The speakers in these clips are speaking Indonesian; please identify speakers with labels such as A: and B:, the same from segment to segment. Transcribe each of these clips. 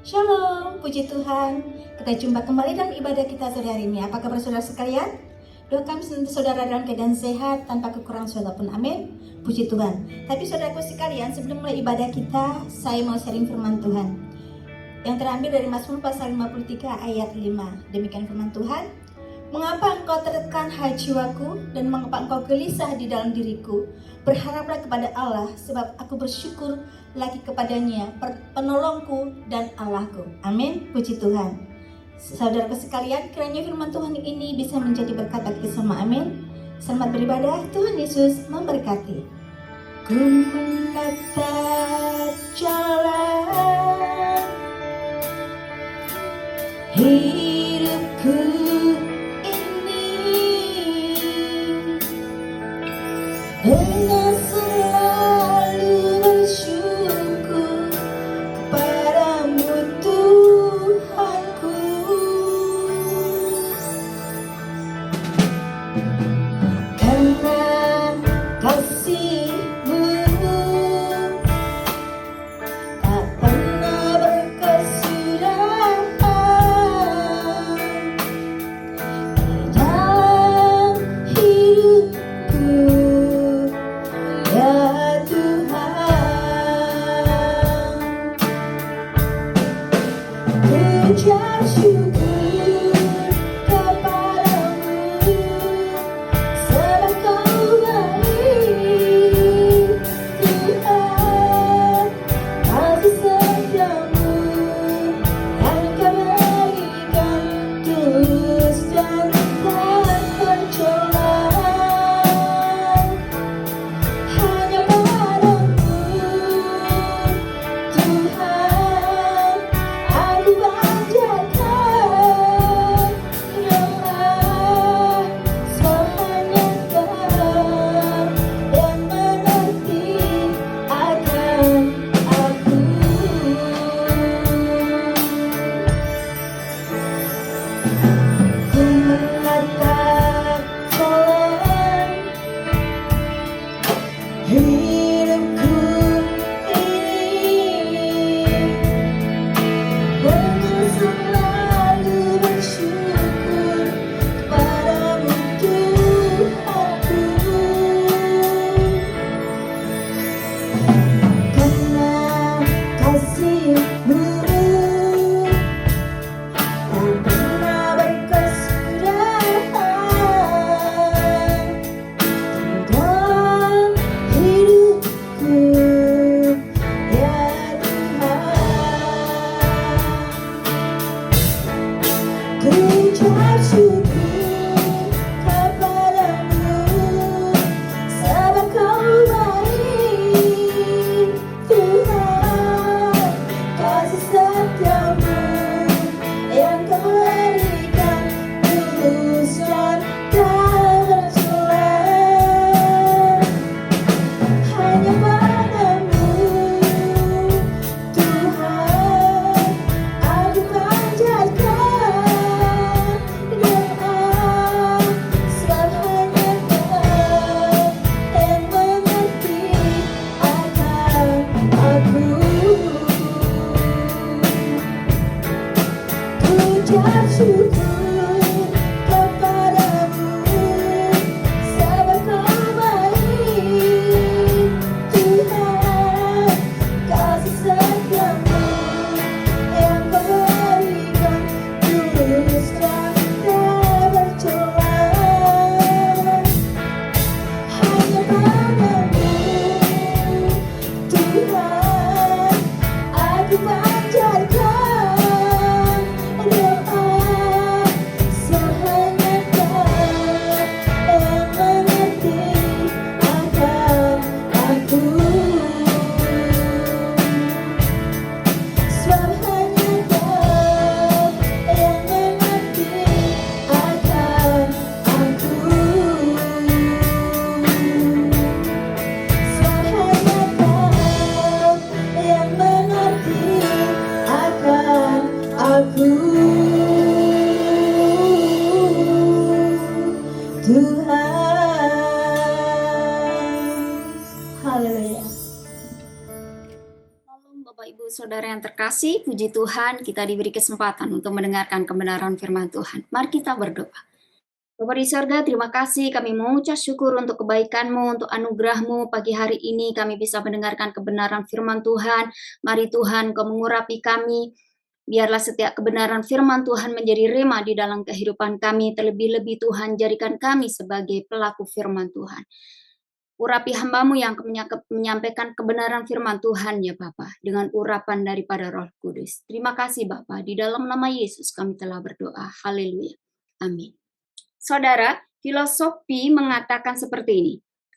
A: Shalom, puji Tuhan. Kita jumpa kembali dalam ibadah kita sore hari ini. Apa kabar saudara sekalian? Doa kami senantiasa saudara dalam keadaan sehat, tanpa kekurangan suatu pun. Amin. Puji Tuhan. Tapi saudaraku sekalian, sebelum mulai ibadah kita, saya mau sharing firman Tuhan yang terambil dari Mazmur pasal 53 ayat 5. Demikian firman Tuhan. Mengapa engkau tertekan hai jiwaku, dan mengapa engkau gelisah di dalam diriku? Berharaplah kepada Allah, sebab aku bersyukur lagi kepadanya, penolongku dan Allahku. Amin, puji Tuhan. Saudaraku sekalian, kiranya firman Tuhan ini bisa menjadi berkat bagi semua. Amin. Selamat beribadah, Tuhan Yesus memberkati. Ku menatap jalan hidupku dengan selalu bersyukur kepadamu Tuhanku, karena kasih-Mu tak pernah berkesudahan di dalam hidupku. Ya Tuhan, ucap syukur kepadamu, sebab Kau baik, Tuhan. Kasih setiamu yang Kau berikan tulus dan tak tercela. Hidupku ini dengan selalu bersyukur kepadamu Tuhanku, karena kasih-Mu tak pernah berkesudahan dalam hidupku, ya Tuhan. Ku ucap syukur kepadamu, sebab Kau baik, Tuhan. Kasih setiamu yang Kau berikan tulus dan tak tercela. Hanya padamu Tuhan aku panjatkan doa, sebab hanya Kau yang mengerti akan aku. Ku ucap syukur kepadamu, sebab Kau baik, Tuhan. Kasih setiamu yang Kau berikan tulus dan tak tercela. Hanya padamu Tuhan aku panjatkan doa, sebab hanya Kau yang mengerti akan aku. Sebab hanya Kau yang mengerti akan aku. Sebab hanya Kau yang mengerti akan aku, Tuhan. Haleluya.
B: Bapak Ibu Saudara yang terkasih, puji Tuhan kita diberi kesempatan untuk mendengarkan kebenaran firman Tuhan. Mari kita berdoa. Bapa di sorga, terima kasih kami mengucap syukur untuk kebaikan-Mu, untuk anugerah-Mu. Pagi hari ini kami bisa mendengarkan kebenaran firman Tuhan. Mari Tuhan Kau mengurapi kami. Biarlah setiap kebenaran firman Tuhan menjadi rema di dalam kehidupan kami. Terlebih-lebih Tuhan, jadikan kami sebagai pelaku firman Tuhan. Urapi hamba-Mu yang menyampaikan kebenaran firman Tuhan ya Bapa, dengan urapan daripada Roh Kudus. Terima kasih Bapa, di dalam nama Yesus kami telah berdoa. Haleluya. Amin. Saudara, filosofi mengatakan seperti ini.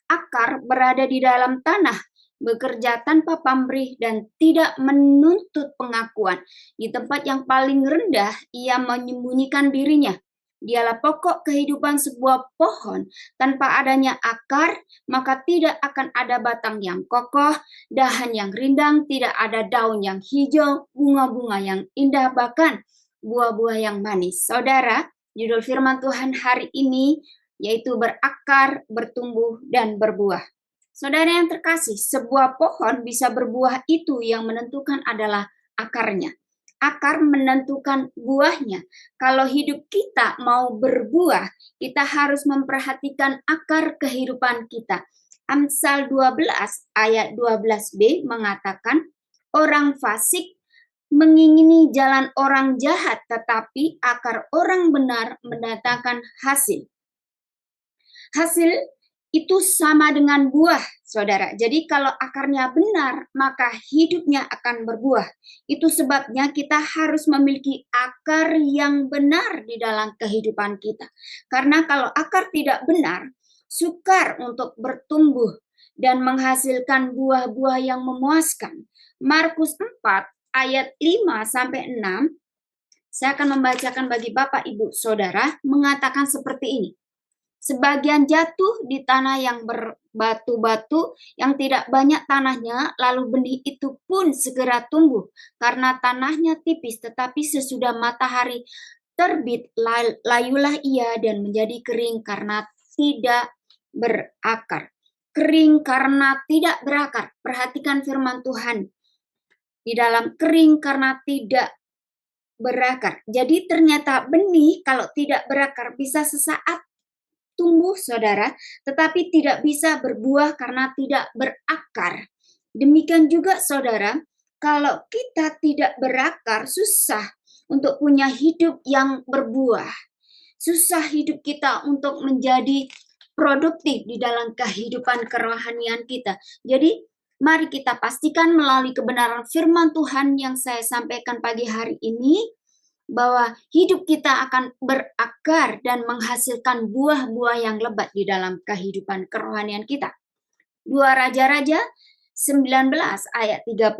B: Akar berada di dalam tanah, bekerja tanpa pamrih dan tidak menuntut pengakuan. Di tempat yang paling rendah, ia menyembunyikan dirinya. Dialah pokok kehidupan sebuah pohon. Tanpa adanya akar, maka tidak akan ada batang yang kokoh, dahan yang rindang, tidak ada daun yang hijau, bunga-bunga yang indah, bahkan buah-buah yang manis. Saudara, judul firman Tuhan hari ini yaitu berakar, bertumbuh, dan berbuah. Saudara yang terkasih, sebuah pohon bisa berbuah itu yang menentukan adalah akarnya. Akar menentukan buahnya. Kalau hidup kita mau berbuah, kita harus memperhatikan akar kehidupan kita. Amsal 12 ayat 12b mengatakan, orang fasik mengingini jalan orang jahat, tetapi akar orang benar mendatangkan hasil. Hasil itu sama dengan buah, saudara. Jadi kalau akarnya benar, maka hidupnya akan berbuah. Itu sebabnya kita harus memiliki akar yang benar di dalam kehidupan kita. Karena kalau akar tidak benar, sukar untuk bertumbuh dan menghasilkan buah-buah yang memuaskan. Markus 4 ayat 5-6, saya akan membacakan bagi Bapak, Ibu, Saudara, mengatakan seperti ini. Sebagian jatuh di tanah yang berbatu-batu, yang tidak banyak tanahnya, lalu benih itu pun segera tumbuh, karena tanahnya tipis, tetapi sesudah matahari terbit, layulah ia dan menjadi kering karena tidak berakar. Kering karena tidak berakar. Perhatikan firman Tuhan. Di dalam kering karena tidak berakar. Jadi ternyata benih kalau tidak berakar bisa sesaat tumbuh, saudara, tetapi tidak bisa berbuah karena tidak berakar. Demikian juga, saudara, kalau kita tidak berakar, susah untuk punya hidup yang berbuah. Susah hidup kita untuk menjadi produktif di dalam kehidupan kerohanian kita. Jadi, mari kita pastikan melalui kebenaran firman Tuhan yang saya sampaikan pagi hari ini, bahwa hidup kita akan berakar dan menghasilkan buah-buah yang lebat di dalam kehidupan kerohanian kita. 2 Raja-Raja 19 ayat 30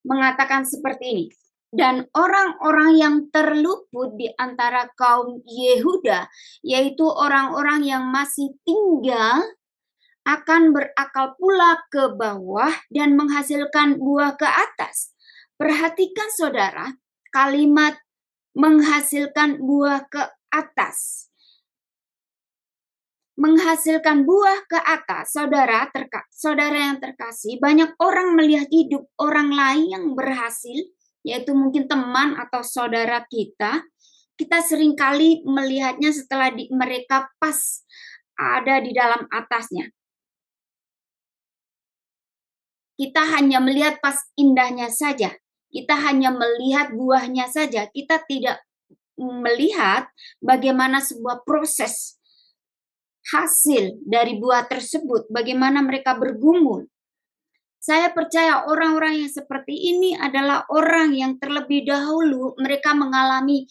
B: mengatakan seperti ini. Dan orang-orang yang terluput di antara kaum Yehuda, yaitu orang-orang yang masih tinggal, akan berakal pula ke bawah dan menghasilkan buah ke atas. Perhatikan saudara, kalimat menghasilkan buah ke atas. Menghasilkan buah ke atas, saudara yang terkasih, banyak orang melihat hidup orang lain yang berhasil, yaitu mungkin teman atau saudara kita seringkali melihatnya setelah mereka pas ada di dalam atasnya. Kita hanya melihat pas indahnya saja. Kita hanya melihat buahnya saja. Kita tidak melihat bagaimana sebuah proses hasil dari buah tersebut, bagaimana mereka bergumul. Saya percaya orang-orang yang seperti ini adalah orang yang terlebih dahulu mereka mengalami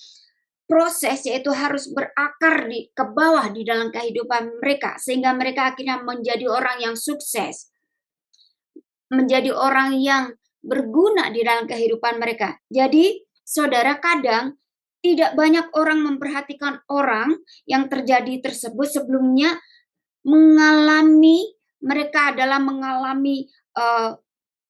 B: proses, yaitu harus berakar ke bawah di dalam kehidupan mereka, sehingga mereka akhirnya menjadi orang yang sukses, menjadi orang yang berguna di dalam kehidupan mereka. Jadi, saudara, kadang tidak banyak orang memperhatikan orang yang terjadi tersebut sebelumnya mereka adalah mengalami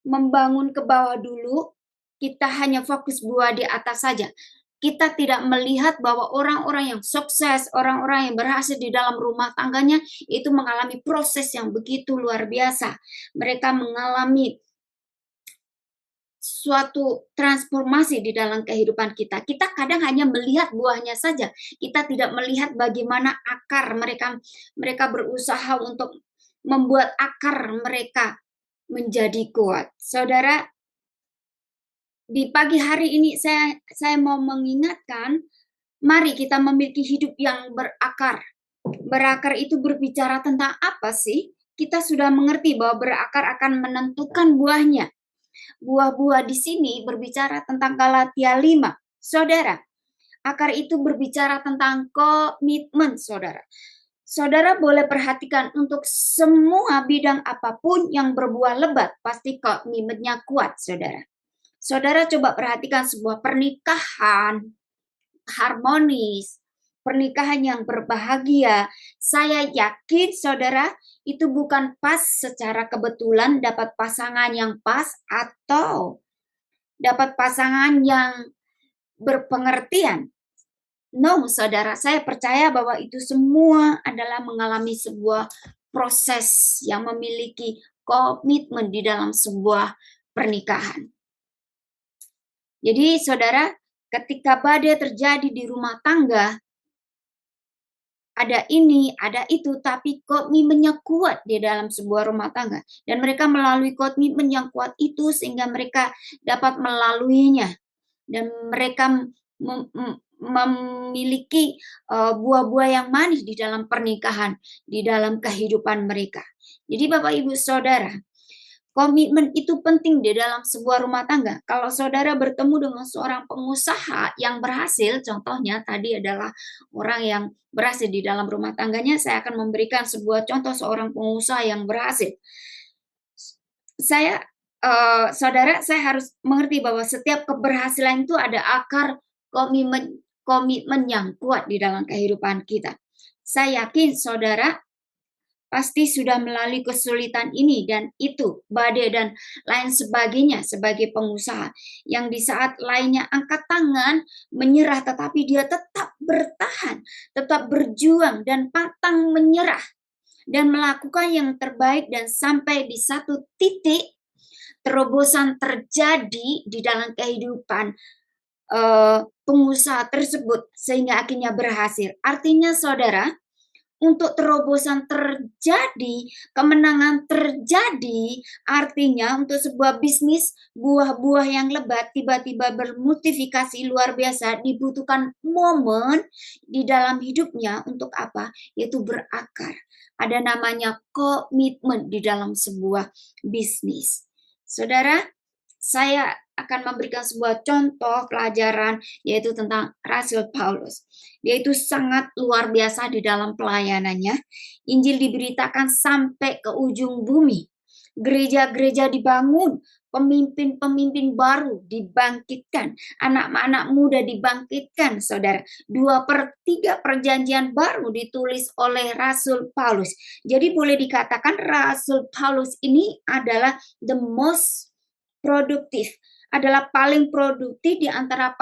B: membangun ke bawah dulu. Kita hanya fokus buah di atas saja. Kita tidak melihat bahwa orang-orang yang sukses, orang-orang yang berhasil di dalam rumah tangganya itu mengalami proses yang begitu luar biasa. Mereka mengalami suatu transformasi di dalam kehidupan kita. Kita kadang hanya melihat buahnya saja. Kita tidak melihat bagaimana akar mereka berusaha untuk membuat akar mereka menjadi kuat. Saudara, di pagi hari ini saya mau mengingatkan, mari kita memiliki hidup yang berakar. Berakar itu berbicara tentang apa sih? Kita sudah mengerti bahwa berakar akan menentukan buahnya. Buah-buah di sini berbicara tentang Galatia 5. Saudara, akar itu berbicara tentang komitmen, saudara. Saudara boleh perhatikan untuk semua bidang apapun yang berbuah lebat, pasti komitmennya kuat, saudara. Saudara coba perhatikan sebuah pernikahan harmonis, pernikahan yang berbahagia. Saya yakin saudara itu bukan pas secara kebetulan dapat pasangan yang pas atau dapat pasangan yang berpengertian. No, saudara, saya percaya bahwa itu semua adalah mengalami sebuah proses yang memiliki komitmen di dalam sebuah pernikahan. Jadi, saudara, ketika badai terjadi di rumah tangga, ada ini, ada itu, tapi komitmennya kuat di dalam sebuah rumah tangga. Dan mereka melalui komitmen yang kuat itu sehingga mereka dapat melaluinya. Dan mereka memiliki buah-buah yang manis di dalam pernikahan, di dalam kehidupan mereka. Jadi Bapak Ibu Saudara, komitmen itu penting di dalam sebuah rumah tangga. Kalau saudara bertemu dengan seorang pengusaha yang berhasil, contohnya tadi adalah orang yang berhasil di dalam rumah tangganya, saya akan memberikan sebuah contoh seorang pengusaha yang berhasil. Saudara, saya harus mengerti bahwa setiap keberhasilan itu ada akar komitmen yang kuat di dalam kehidupan kita. Saya yakin saudara pasti sudah melalui kesulitan ini dan itu, badai dan lain sebagainya sebagai pengusaha. Yang di saat lainnya angkat tangan, menyerah, tetapi dia tetap bertahan, tetap berjuang dan pantang menyerah. Dan melakukan yang terbaik dan sampai di satu titik, terobosan terjadi di dalam kehidupan pengusaha tersebut sehingga akhirnya berhasil. Artinya saudara, untuk terobosan terjadi, kemenangan terjadi, artinya untuk sebuah bisnis, buah-buah yang lebat tiba-tiba bermultiplikasi luar biasa, dibutuhkan momen di dalam hidupnya untuk apa? Yaitu berakar. Ada namanya komitmen di dalam sebuah bisnis. Saudara, saya akan memberikan sebuah contoh pelajaran yaitu tentang Rasul Paulus. Dia itu sangat luar biasa di dalam pelayanannya. Injil diberitakan sampai ke ujung bumi. Gereja-gereja dibangun, pemimpin-pemimpin baru dibangkitkan, anak-anak muda dibangkitkan, saudara. 2/3 perjanjian baru ditulis oleh Rasul Paulus. Jadi boleh dikatakan Rasul Paulus ini adalah the most produktif, adalah paling produktif di antara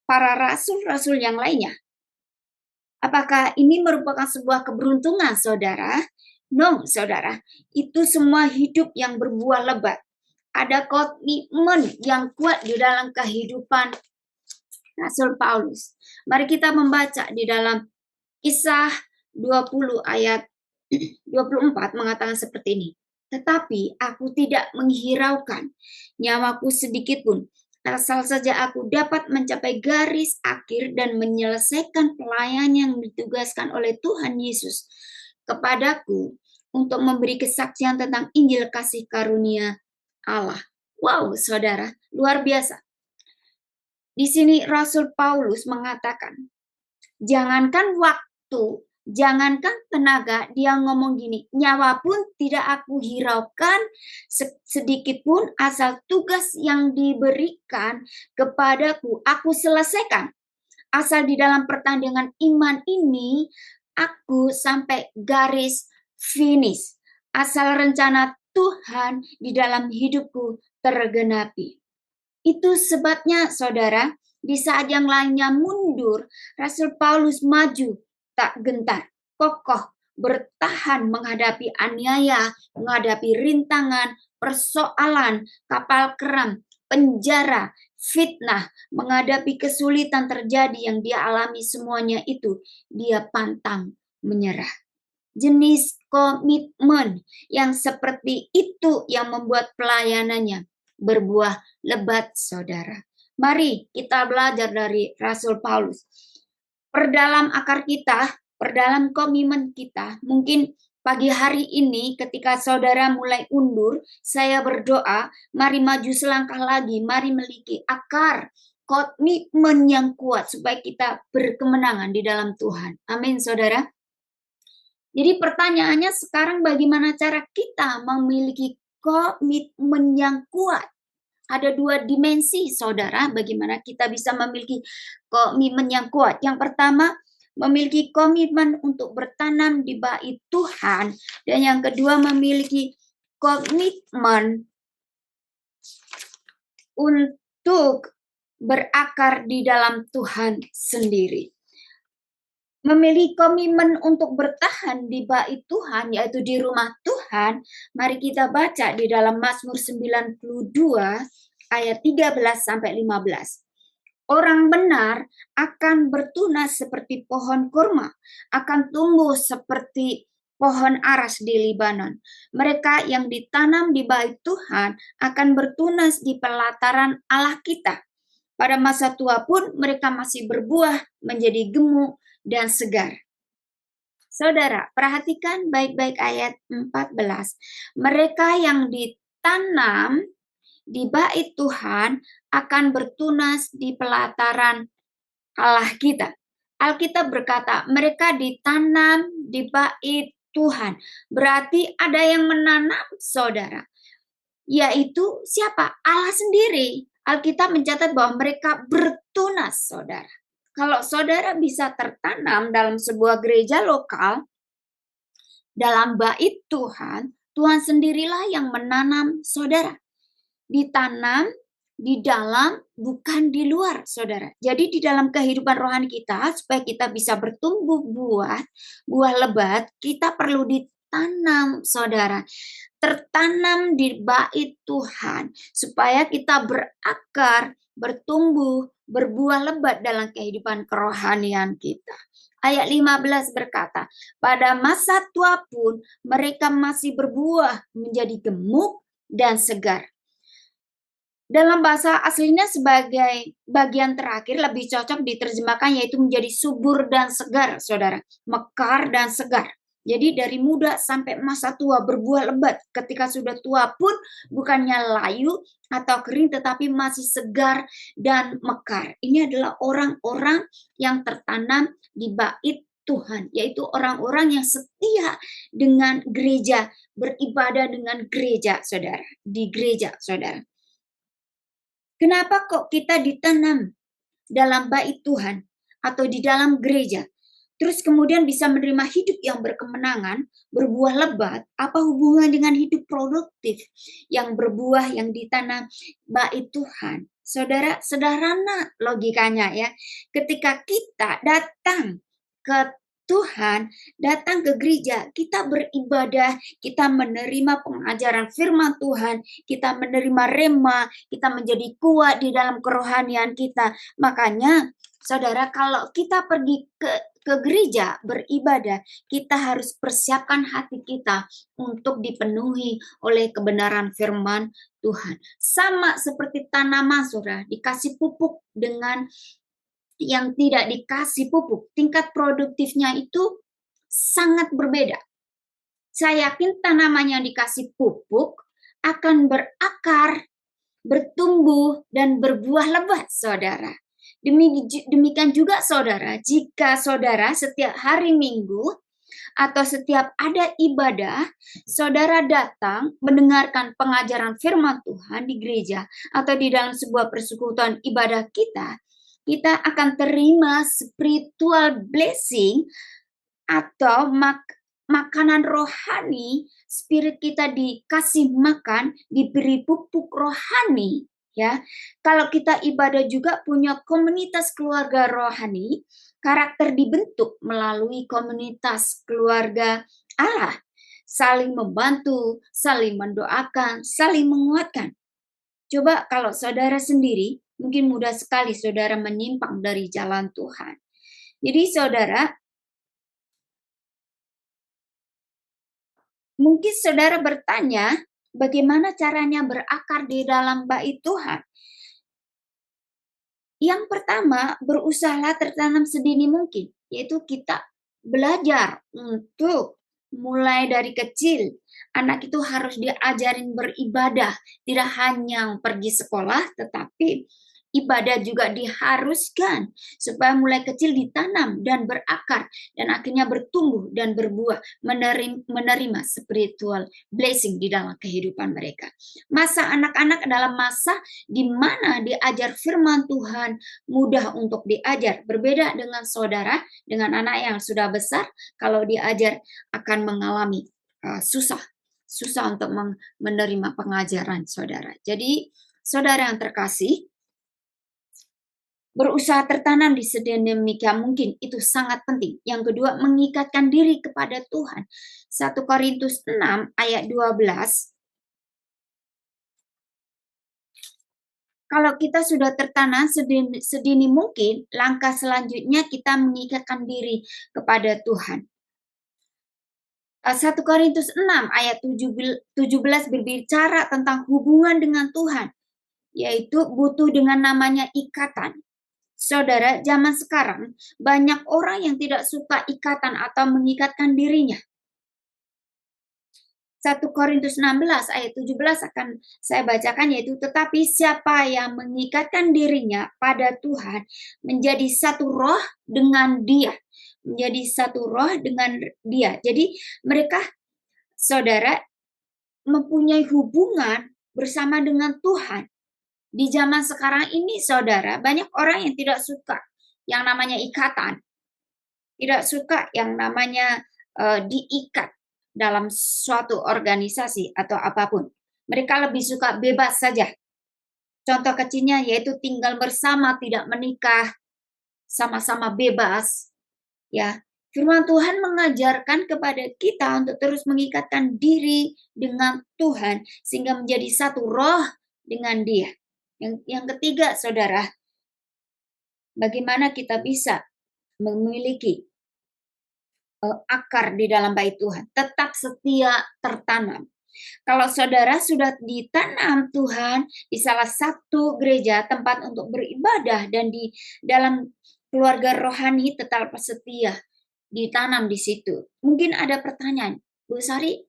B: para rasul-rasul yang lainnya. Apakah ini merupakan sebuah keberuntungan, saudara? No, saudara. Itu semua hidup yang berbuah lebat. Ada komitmen yang kuat di dalam kehidupan Rasul Paulus. Mari kita membaca di dalam Kisah 20 ayat 24 mengatakan seperti ini. Tetapi aku tidak menghiraukan nyawaku sedikit pun, asal saja aku dapat mencapai garis akhir dan menyelesaikan pelayanan yang ditugaskan oleh Tuhan Yesus kepadaku untuk memberi kesaksian tentang Injil kasih karunia Allah. Wow, saudara, luar biasa. Di sini Rasul Paulus mengatakan, jangankan waktu, jangankan tenaga, dia ngomong gini, nyawa pun tidak aku hiraukan sedikit pun, asal tugas yang diberikan kepadaku aku selesaikan. Asal di dalam pertandingan iman ini aku sampai garis finish. Asal rencana Tuhan di dalam hidupku tergenapi. Itu sebabnya saudara, di saat yang lainnya mundur, Rasul Paulus maju, tak gentar, kokoh, bertahan menghadapi aniaya, menghadapi rintangan, persoalan, kapal keram, penjara, fitnah, menghadapi kesulitan terjadi yang dia alami semuanya itu, dia pantang menyerah. Jenis komitmen yang seperti itu yang membuat pelayanannya berbuah lebat, saudara. Mari kita belajar dari Rasul Paulus. Perdalam akar kita, perdalam komitmen kita, mungkin pagi hari ini ketika saudara mulai undur, saya berdoa, mari maju selangkah lagi, mari memiliki akar komitmen yang kuat supaya kita berkemenangan di dalam Tuhan. Amin, saudara. Jadi pertanyaannya sekarang bagaimana cara kita memiliki komitmen yang kuat? Ada dua dimensi, saudara, bagaimana kita bisa memiliki komitmen yang kuat. Yang pertama, memiliki komitmen untuk bertanam di bait Tuhan. Dan yang kedua, memiliki komitmen untuk berakar di dalam Tuhan sendiri. Memiliki komitmen untuk bertahan di bait Tuhan, yaitu di rumah Tuhan, mari kita baca di dalam Mazmur 92 ayat 13-15. Orang benar akan bertunas seperti pohon kurma, akan tumbuh seperti pohon aras di Libanon. Mereka yang ditanam di bait Tuhan akan bertunas di pelataran Allah kita. Pada masa tua pun mereka masih berbuah menjadi gemuk dan segar. Saudara, perhatikan baik-baik ayat 14. Mereka yang ditanam di bait Tuhan akan bertunas di pelataran Allah kita. Alkitab berkata, mereka ditanam di bait Tuhan. Berarti ada yang menanam, saudara. Yaitu siapa? Allah sendiri. Alkitab mencatat bahwa mereka bertunas, saudara. Kalau saudara bisa tertanam dalam sebuah gereja lokal, dalam bait Tuhan, Tuhan sendirilah yang menanam saudara. Ditanam di dalam, bukan di luar, saudara. Jadi di dalam kehidupan rohani kita, supaya kita bisa bertumbuh buah lebat, kita perlu ditanam, saudara. Tertanam di bait Tuhan, supaya kita berakar, bertumbuh, berbuah lebat dalam kehidupan kerohanian kita. Ayat 15 berkata, pada masa tua pun mereka masih berbuah menjadi gemuk dan segar. Dalam bahasa aslinya sebagai bagian terakhir lebih cocok diterjemahkan yaitu menjadi subur dan segar, saudara. Mekar dan segar. Jadi dari muda sampai masa tua berbuah lebat. Ketika sudah tua pun bukannya layu atau kering tetapi masih segar dan mekar. Ini adalah orang-orang yang tertanam di bait Tuhan, yaitu orang-orang yang setia dengan gereja, beribadah dengan gereja, saudara. Di gereja, saudara. Kenapa kok kita ditanam dalam bait Tuhan atau di dalam gereja, terus kemudian bisa menerima hidup yang berkemenangan, berbuah lebat? Apa hubungan dengan hidup produktif yang berbuah yang ditanam bait Tuhan? Saudara, sederhana logikanya ya. Ketika kita datang ke Tuhan, datang ke gereja, kita beribadah, kita menerima pengajaran firman Tuhan, kita menerima rema, kita menjadi kuat di dalam kerohanian kita. Makanya, saudara, kalau kita pergi ke gereja beribadah, kita harus persiapkan hati kita untuk dipenuhi oleh kebenaran firman Tuhan. Sama seperti tanaman, saudara, dikasih pupuk dengan yang tidak dikasih pupuk, tingkat produktifnya itu sangat berbeda. Saya yakin tanaman yang dikasih pupuk akan berakar, bertumbuh, dan berbuah lebat, saudara. Demikian juga, saudara, jika saudara setiap hari Minggu atau setiap ada ibadah, saudara datang mendengarkan pengajaran firman Tuhan di gereja atau di dalam sebuah persekutuan ibadah kita akan terima spiritual blessing atau makanan rohani. Spirit kita dikasih makan, diberi pupuk rohani, ya. Kalau kita ibadah juga punya komunitas keluarga rohani, karakter dibentuk melalui komunitas keluarga Allah, saling membantu, saling mendoakan, saling menguatkan. Coba kalau saudara sendiri, mungkin mudah sekali saudara menyimpang dari jalan Tuhan. Jadi saudara, mungkin saudara bertanya, bagaimana caranya berakar di dalam bait Tuhan? Yang pertama, berusahalah tertanam sedini mungkin, yaitu kita belajar untuk mulai dari kecil. Anak itu harus diajarin beribadah, tidak hanya pergi sekolah, tetapi ibadah juga diharuskan supaya mulai kecil ditanam dan berakar dan akhirnya bertumbuh dan berbuah, menerima spiritual blessing di dalam kehidupan mereka. Masa anak-anak adalah masa di mana diajar firman Tuhan mudah untuk diajar. Berbeda dengan saudara, dengan anak yang sudah besar, kalau diajar akan mengalami susah untuk menerima pengajaran saudara. Jadi saudara yang terkasih, berusaha tertanam di sedemikian mungkin itu sangat penting. Yang kedua, mengikatkan diri kepada Tuhan. 1 Korintus 6 ayat 12. Kalau kita sudah tertanam sedini mungkin, langkah selanjutnya kita mengikatkan diri kepada Tuhan. 1 Korintus 6 ayat 17 berbicara tentang hubungan dengan Tuhan, yaitu butuh dengan namanya ikatan. Saudara, zaman sekarang banyak orang yang tidak suka ikatan atau mengikatkan dirinya. 1 Korintus 16 ayat 17 akan saya bacakan, yaitu tetapi siapa yang mengikatkan dirinya pada Tuhan menjadi satu roh dengan Dia. Menjadi satu roh dengan Dia. Jadi mereka, saudara, mempunyai hubungan bersama dengan Tuhan. Di zaman sekarang ini, saudara, banyak orang yang tidak suka yang namanya ikatan. Tidak suka yang namanya diikat dalam suatu organisasi atau apapun. Mereka lebih suka bebas saja. Contoh kecilnya yaitu tinggal bersama, tidak menikah, sama-sama bebas. Ya, firman Tuhan mengajarkan kepada kita untuk terus mengikatkan diri dengan Tuhan sehingga menjadi satu roh dengan Dia. Yang ketiga, saudara, bagaimana kita bisa memiliki akar di dalam bait Tuhan? Tetap setia tertanam. Kalau saudara sudah ditanam Tuhan di salah satu gereja, tempat untuk beribadah, dan di dalam keluarga rohani, tetap setia ditanam di situ. Mungkin ada pertanyaan, Bu Sari,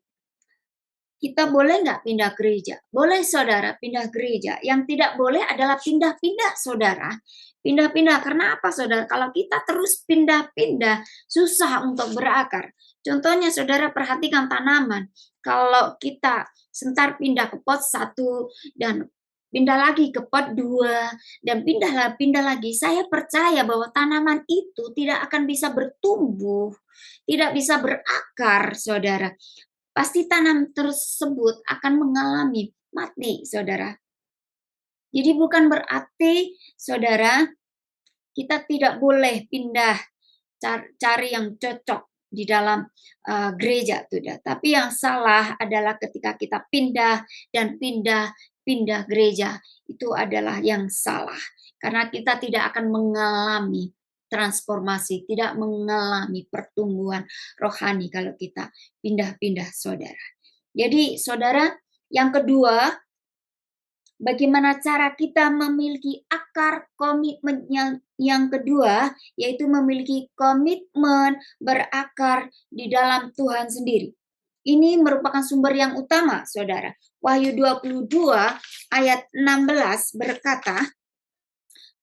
B: kita boleh nggak pindah gereja? Boleh saudara pindah gereja. Yang tidak boleh adalah pindah-pindah saudara. Pindah-pindah, karena apa saudara? Kalau kita terus pindah-pindah, susah untuk berakar. Contohnya saudara perhatikan tanaman. Kalau kita sebentar pindah ke pot 1 dan pindah lagi ke pot 2 dan pindah lagi, saya percaya bahwa tanaman itu tidak akan bisa bertumbuh, tidak bisa berakar saudara. Pasti tanam tersebut akan mengalami mati, saudara. Jadi bukan berarti, saudara, kita tidak boleh pindah, cari yang cocok di dalam gereja, tidak. Tapi yang salah adalah ketika kita pindah gereja, itu adalah yang salah. Karena kita tidak akan mengalami transformasi, tidak mengalami pertumbuhan rohani kalau kita pindah-pindah, saudara. Jadi, saudara, yang kedua, bagaimana cara kita memiliki akar komitmen yang kedua, yaitu memiliki komitmen berakar di dalam Tuhan sendiri. Ini merupakan sumber yang utama, saudara. Wahyu 22 ayat 16 berkata,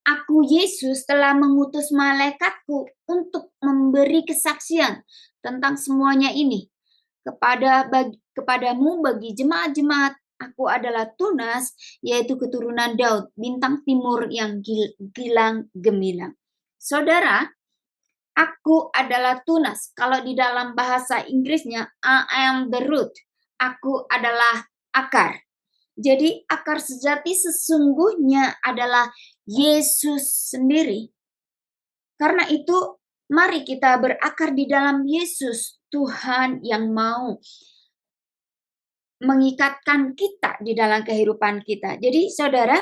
B: Aku Yesus telah mengutus malaikatku untuk memberi kesaksian tentang semuanya ini kepadamu bagi jemaat-jemaat. Aku adalah Tunas, yaitu keturunan Daud, bintang timur yang gilang gemilang. Saudara, aku adalah Tunas. Kalau di dalam bahasa Inggrisnya, I am the root. Aku adalah akar. Jadi akar sejati sesungguhnya adalah Yesus sendiri. Karena itu, mari kita berakar di dalam Yesus, Tuhan yang mau mengikatkan kita di dalam kehidupan kita. Jadi saudara,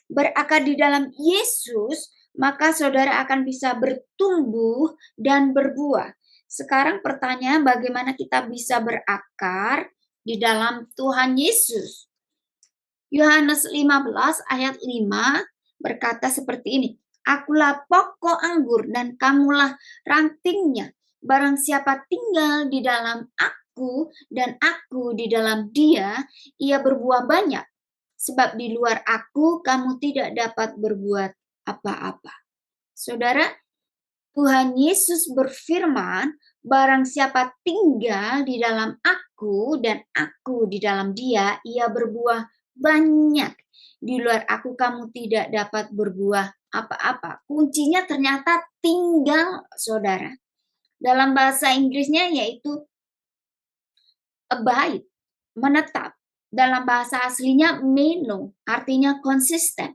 B: berakar di dalam Yesus, maka saudara akan bisa bertumbuh dan berbuah. Sekarang pertanyaan, bagaimana kita bisa berakar di dalam Tuhan Yesus? Yohanes 15 ayat 5 berkata seperti ini. Akulah pokok anggur dan kamulah rantingnya. Barang siapa tinggal di dalam aku dan aku di dalam dia, ia berbuah banyak. Sebab di luar aku kamu tidak dapat berbuat apa-apa. Saudara, Tuhan Yesus berfirman, barang siapa tinggal di dalam aku dan aku di dalam dia, ia berbuah banyak. Di luar aku kamu tidak dapat berbuah apa-apa. Kuncinya ternyata tinggal, saudara. Dalam bahasa Inggrisnya yaitu abide, menetap. Dalam bahasa aslinya meno, artinya konsisten.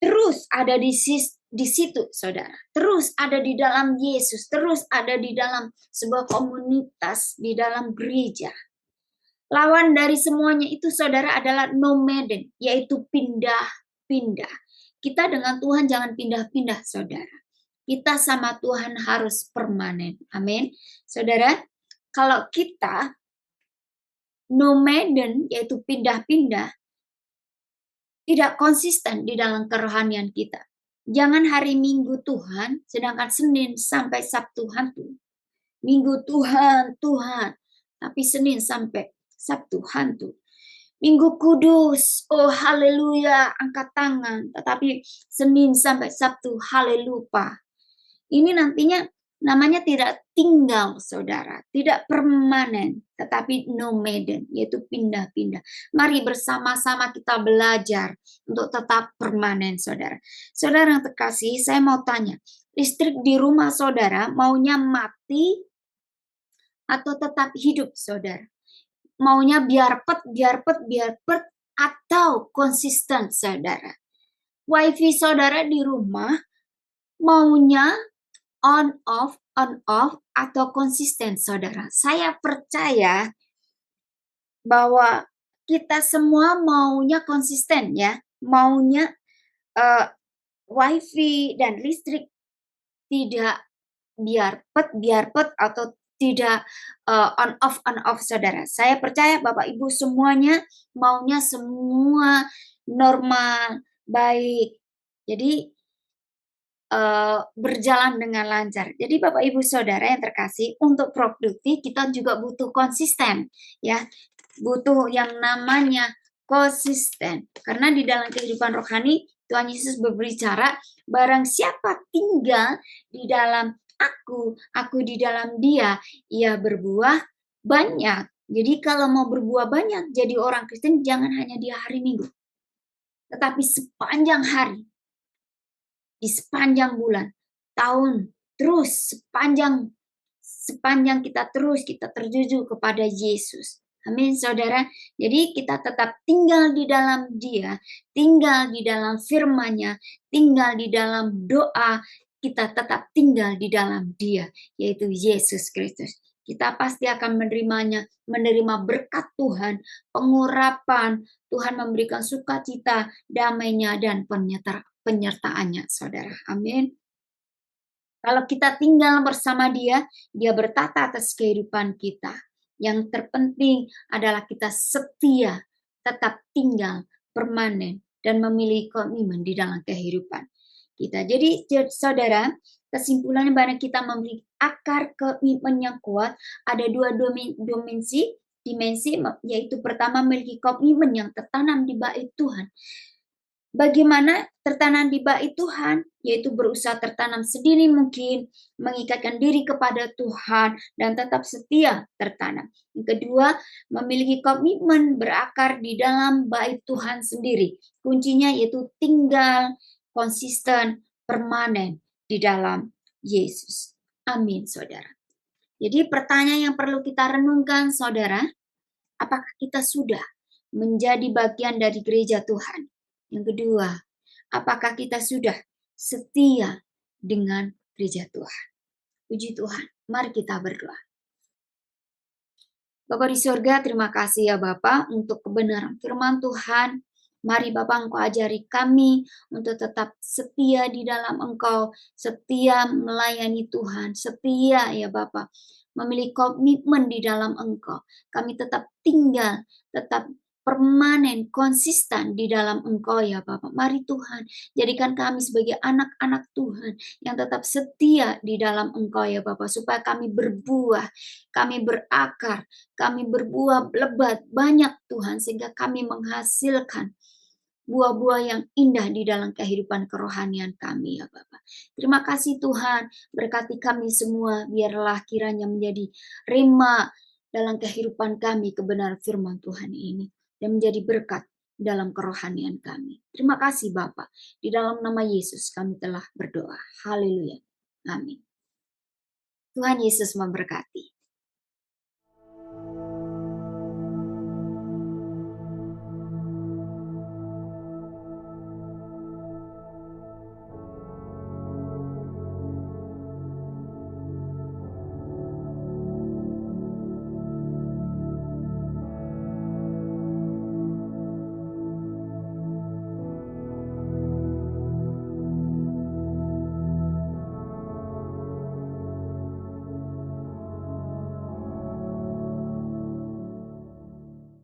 B: Terus ada di situ, saudara. Terus ada di dalam Yesus. Terus ada di dalam sebuah komunitas, di dalam gereja. Lawan dari semuanya itu, saudara, adalah nomaden, yaitu pindah-pindah. Kita dengan Tuhan jangan pindah-pindah, saudara. Kita sama Tuhan harus permanen. Amin. Saudara, kalau kita nomaden, yaitu pindah-pindah, tidak konsisten di dalam kerohanian kita. Jangan hari Minggu Tuhan, sedangkan Senin sampai Sabtu hantu. Minggu Tuhan, Tuhan, tapi Senin sampai Sabtu hantu. Minggu kudus, oh haleluya, angkat tangan. Tetapi Senin sampai Sabtu, haleluya. Ini nantinya namanya tidak tinggal, saudara. Tidak permanen, tetapi nomaden, yaitu pindah-pindah. Mari bersama-sama kita belajar untuk tetap permanen, saudara. Saudara yang terkasih, saya mau tanya, listrik di rumah saudara maunya mati atau tetap hidup, saudara? Maunya biar pet, atau konsisten, saudara? Wifi saudara di rumah maunya on off, atau konsisten, saudara? Saya percaya bahwa kita semua maunya konsisten, ya. Maunya wifi dan listrik tidak biar pet atau tidak on off, saudara. Saya percaya Bapak Ibu semuanya maunya semua normal, baik. Jadi berjalan dengan lancar. Jadi Bapak Ibu Saudara yang terkasih, untuk produktif kita juga butuh konsisten, ya. Butuh yang namanya konsisten. Karena di dalam kehidupan rohani Tuhan Yesus berbicara, barang siapa tinggal di dalam aku di dalam dia, ia berbuah banyak. Jadi kalau mau berbuah banyak, jadi orang Kristen jangan hanya di hari Minggu, tetapi sepanjang hari, di sepanjang bulan, tahun, terus sepanjang kita tertuju kepada Yesus. Amin, saudara. Jadi kita tetap tinggal di dalam dia, tinggal di dalam firman-Nya, tinggal di dalam doa, kita tetap tinggal di dalam dia, yaitu Yesus Kristus. Kita pasti akan menerima berkat Tuhan, pengurapan, Tuhan memberikan sukacita, damai-Nya, dan penyertaannya, saudara. Amin. Kalau kita tinggal bersama dia, dia bertata atas kehidupan kita. Yang terpenting adalah kita setia, tetap tinggal, permanen, dan memiliki komitmen di dalam kehidupan kita. Jadi saudara, kesimpulannya bahwa kita memiliki akar komitmen yang kuat, ada dua dimensi, yaitu pertama memiliki komitmen yang tertanam di bait Tuhan. Bagaimana tertanam di bait Tuhan, yaitu berusaha tertanam sedini mungkin, mengikatkan diri kepada Tuhan, dan tetap setia tertanam. Yang kedua, memiliki komitmen berakar di dalam bait Tuhan sendiri. Kuncinya yaitu tinggal konsisten, permanen di dalam Yesus. Amin, saudara. Jadi pertanyaan yang perlu kita renungkan, saudara, apakah kita sudah menjadi bagian dari gereja Tuhan? Yang kedua, apakah kita sudah setia dengan gereja Tuhan? Puji Tuhan, mari kita berdoa. Bapa di surga, terima kasih ya Bapa untuk kebenaran firman Tuhan. Mari Bapa Engkau ajari kami untuk tetap setia di dalam Engkau, setia melayani Tuhan, setia ya Bapa, memiliki komitmen di dalam Engkau. Kami tetap tinggal, tetap permanen, konsisten di dalam Engkau ya Bapa. Mari Tuhan, jadikan kami sebagai anak-anak Tuhan yang tetap setia di dalam Engkau ya Bapa, supaya kami berbuah, kami berakar, kami berbuah lebat banyak Tuhan, sehingga kami menghasilkan buah-buah yang indah di dalam kehidupan kerohanian kami ya Bapa. Terima kasih Tuhan, berkati kami semua, biarlah kiranya menjadi rema dalam kehidupan kami kebenaran firman Tuhan ini, dan menjadi berkat dalam kerohanian kami. Terima kasih Bapa, di dalam nama Yesus kami telah berdoa. Haleluya. Amin. Tuhan Yesus memberkati.